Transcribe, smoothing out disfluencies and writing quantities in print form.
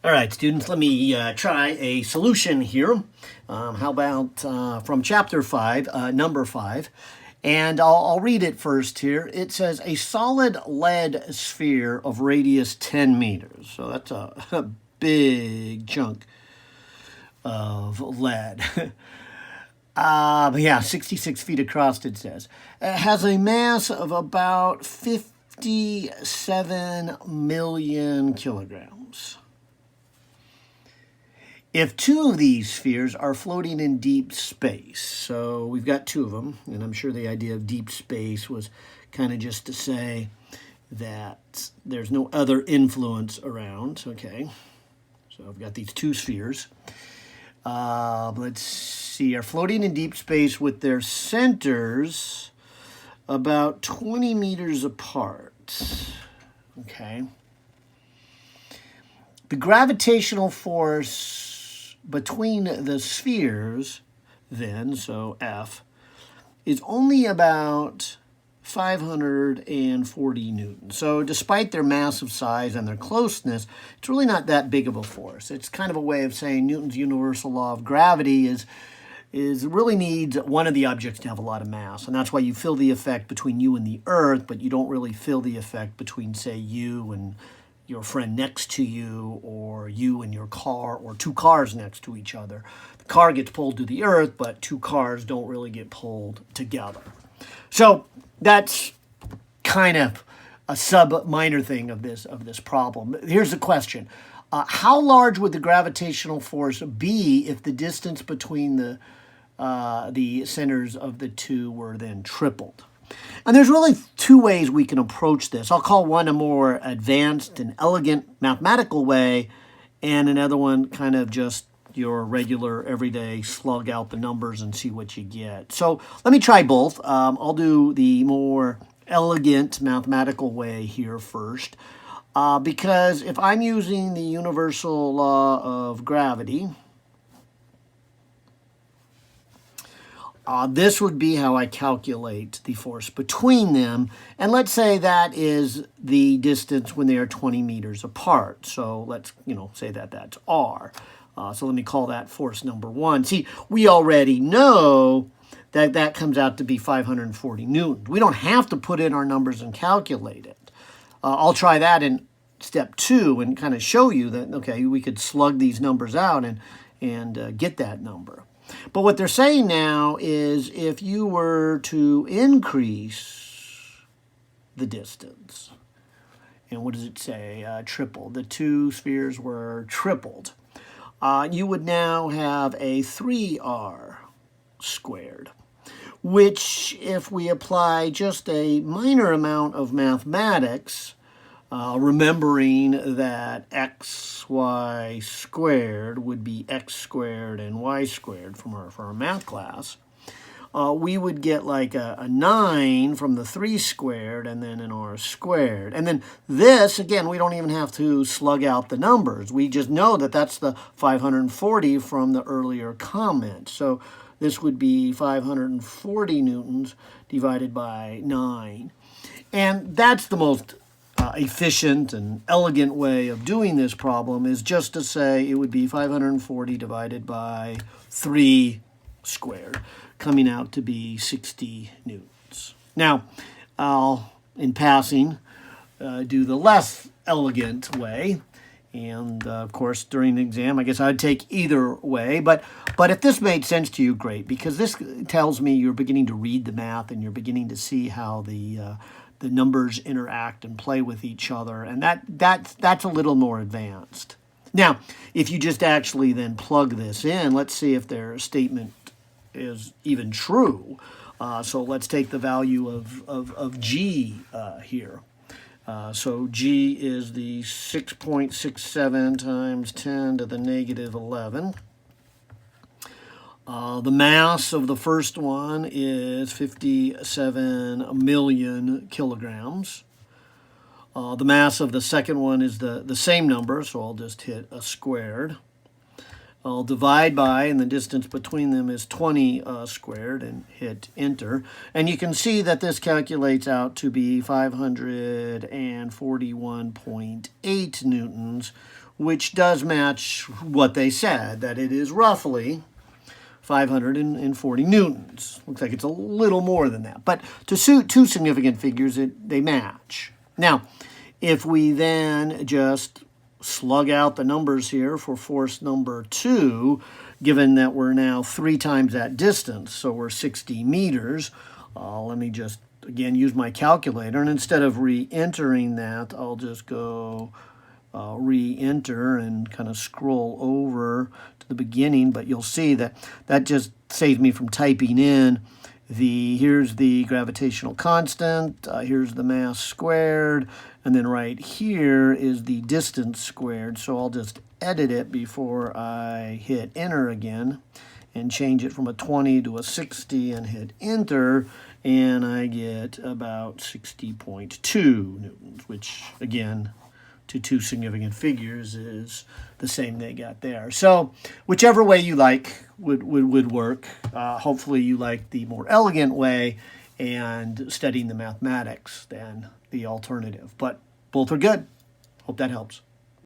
All right, students, let me try a solution here. How about from chapter 5, number 5? And I'll read it first here. It says, a solid lead sphere of radius 10 meters. So that's a big chunk of lead. But yeah, 66 feet across, it says. It has a mass of about 57 million kilograms. If two of these spheres are floating in deep space, so we've got two of them, and I'm sure the idea of deep space was kind of just to say that there's no other influence around, okay? So I've got these two spheres. Let's see, are floating in deep space with their centers about 20 meters apart, okay? The gravitational force between the spheres, then, so F, is only about 540 newtons. So despite their massive size and their closeness, it's really not that big of a force. It's kind of a way of saying Newton's universal law of gravity is really needs one of the objects to have a lot of mass. And that's why you feel the effect between you and the Earth, but you don't really feel the effect between, say, you and your friend next to you, or you and your car, or two cars next to each other. The car gets pulled to the Earth, but two cars don't really get pulled together. So that's kind of a sub-minor thing of this problem. Here's the question. How large would the gravitational force be if the distance between the centers of the two were then tripled? And there's really two ways we can approach this. I'll call one a more advanced and elegant mathematical way, and another one kind of just your regular everyday slug out the numbers and see what you get. So let me try both. I'll do the more elegant mathematical way here first, because if I'm using the universal law of gravity, this would be how I calculate the force between them. And let's say that is the distance when they are 20 meters apart. So let's, say that that's R. So let me call that force number 1. See, we already know that that comes out to be 540 newtons. We don't have to put in our numbers and calculate it. I'll try that in step 2 and kind of show you that, okay, we could slug these numbers out and get that number. But what they're saying now is if you were to increase the distance, and what does it say? Triple. The two spheres were tripled. You would now have a 3r squared, which if we apply just a minor amount of mathematics, remembering that xy squared would be x squared and y squared from our math class, we would get like a 9 from the 3 squared and then an r squared. And then this, again, we don't even have to slug out the numbers. We just know that that's the 540 from the earlier comment. So this would be 540 newtons divided by 9. And that's the most efficient and elegant way of doing this problem, is just to say it would be 540 divided by 3 squared, coming out to be 60 newtons. Now, I'll, in passing, do the less elegant way. And, of course, during the exam, I guess I'd take either way. But if this made sense to you, great, because this tells me you're beginning to read the math and you're beginning to see how the numbers interact and play with each other, and that's a little more advanced. Now, if you just actually then plug this in, let's see if their statement is even true. So let's take the value of G here. So G is the 6.67 times 10 to the negative 11. The mass of the first one is 57 million kilograms. The mass of the second one is the same number, so I'll just hit a squared. I'll divide by, and the distance between them is 20 squared, and hit enter. And you can see that this calculates out to be 541.8 newtons, which does match what they said, that it is roughly 540 newtons. Looks like it's a little more than that. But to suit two significant figures, they match. Now, if we then just slug out the numbers here for force number 2, given that we're now 3 times that distance, so we're 60 meters, let me just, again, use my calculator, and instead of re-entering that, I'll just go re-enter and kind of scroll over to the beginning, but you'll see that that just saves me from typing in here's the gravitational constant, here's the mass squared, and then right here is the distance squared. So I'll just edit it before I hit enter again and change it from a 20 to a 60 and hit enter, and I get about 60.2 newtons, which again, to two significant figures is the same they got there. So whichever way you like would work. Hopefully you like the more elegant way and studying the mathematics than the alternative. But both are good. Hope that helps.